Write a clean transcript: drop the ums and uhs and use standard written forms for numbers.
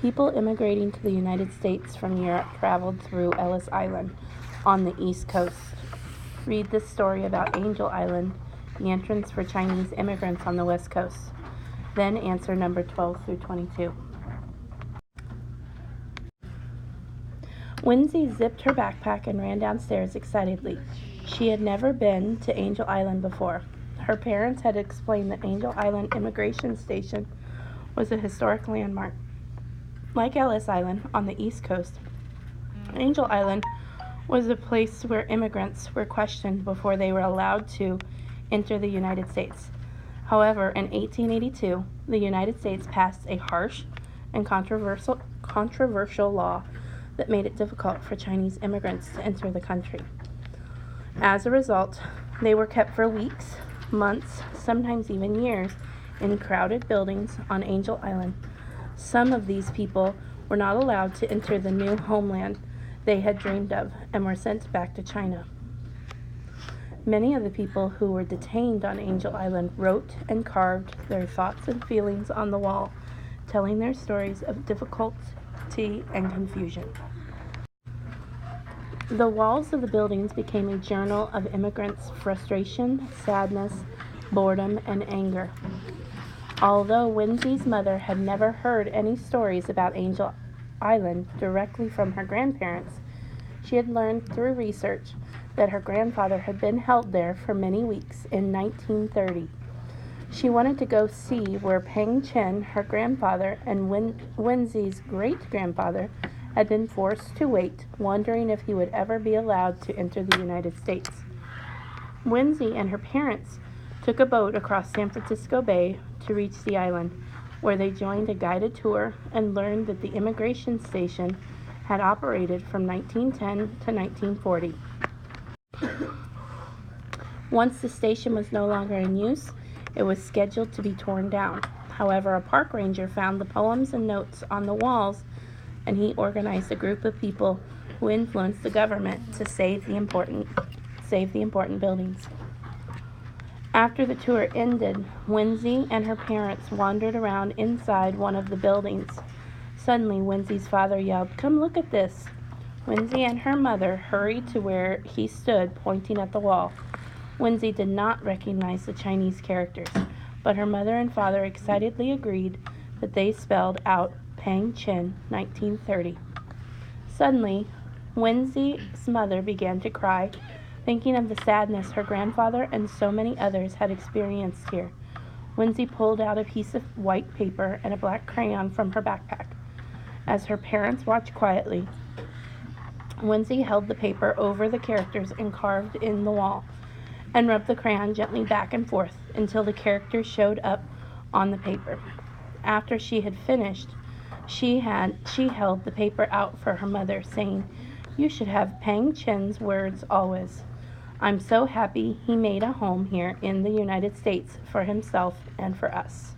People immigrating to the United States from Europe traveled through Ellis Island on the East Coast. Read this story about Angel Island, the entrance for Chinese immigrants on the West Coast. Then answer number 12 through 22. Winsy zipped her backpack and ran downstairs excitedly. She had never been to Angel Island before. Her parents had explained that Angel Island Immigration Station was a historic landmark. Like Ellis Island on the East Coast, Angel Island was a place where immigrants were questioned before they were allowed to enter the United States. However, in 1882, the United States passed a harsh and controversial law that made it difficult for Chinese immigrants to enter the country. As a result, they were kept for weeks, months, sometimes even years, in crowded buildings on Angel Island. Some of these people were not allowed to enter the new homeland they had dreamed of and were sent back to China. Many of the people who were detained on Angel Island wrote and carved their thoughts and feelings on the wall, telling their stories of difficulty and confusion. The walls of the buildings became a journal of immigrants' frustration, sadness, boredom, and anger. Although Winsy's mother had never heard any stories about Angel Island directly from her grandparents, she had learned through research that her grandfather had been held there for many weeks in 1930. She wanted to go see where Peng Chen, her grandfather, and Winsy's great-grandfather had been forced to wait, wondering if he would ever be allowed to enter the United States. Winsy and her parents took a boat across San Francisco Bay to reach the island, where they joined a guided tour and learned that the immigration station had operated from 1910 to 1940. Once the station was no longer in use, it was scheduled to be torn down. However, a park ranger found the poems and notes on the walls, and he organized a group of people who influenced the government to save the important buildings. After the tour ended, Winsy and her parents wandered around inside one of the buildings. Suddenly, Winsy's father yelled, "Come look at this!" Winsy and her mother hurried to where he stood, pointing at the wall. Winsy did not recognize the Chinese characters, but her mother and father excitedly agreed that they spelled out Peng Chen, 1930. Suddenly, Winsy's mother began to cry, thinking of the sadness her grandfather and so many others had experienced here. Winsy pulled out a piece of white paper and a black crayon from her backpack. As her parents watched quietly, Winsy held the paper over the characters and carved in the wall, and rubbed the crayon gently back and forth until the characters showed up on the paper. After she had finished, she held the paper out for her mother, saying, "You should have Peng Chen's words always. I'm so happy he made a home here in the United States for himself and for us."